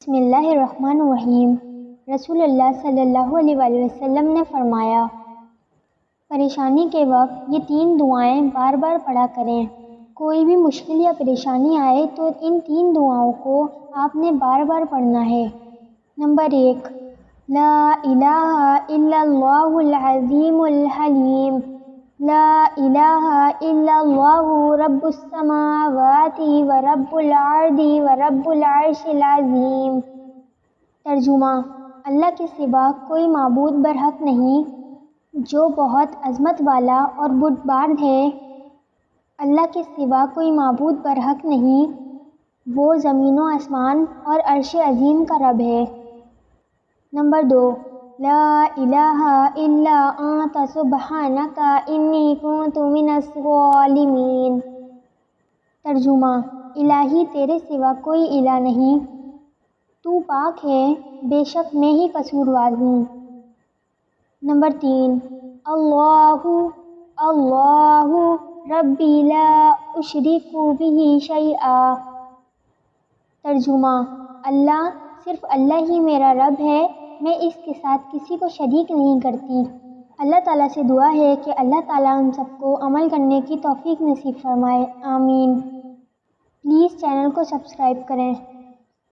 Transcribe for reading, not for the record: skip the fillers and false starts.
بسم اللہ الرحمن الرحیم۔ رسول اللہ صلی اللہ علیہ وآلہ وسلم نے فرمایا، پریشانی کے وقت یہ 3 دعائیں بار بار پڑھا کریں۔ کوئی بھی مشکل یا پریشانی آئے تو ان 3 دعاؤں کو آپ نے بار بار پڑھنا ہے۔ نمبر 1، لا الہ الا اللہ العظیم الحلیم، لا الہ الا اللہ رب السماوات ورب الارض ورب العرش العظیم۔ ترجمہ: اللہ کے سوا کوئی معبود برحق نہیں جو بہت عظمت والا اور بردبار ہے۔ اللہ کے سوا کوئی معبود برحق نہیں، وہ زمین و آسمان اور عرش عظیم کا رب ہے۔ نمبر 2، لا الہ الا انت سبحانک انی کنت من الظالمین۔ ترجمہ: الہی تیرے سوا کوئی الہ نہیں، تو پاک ہے، بے شک میں ہی قصوروار ہوں۔ نمبر 3، اللہ اللہ ربی لا اشرک بہ شیئا۔ ترجمہ: اللہ، صرف اللہ ہی میرا رب ہے، میں اس کے ساتھ کسی کو شریک نہیں کرتی۔ اللہ تعالیٰ سے دعا ہے کہ اللہ تعالیٰ ہم سب کو عمل کرنے کی توفیق نصیب فرمائے، آمین۔ پلیز چینل کو سبسکرائب کریں۔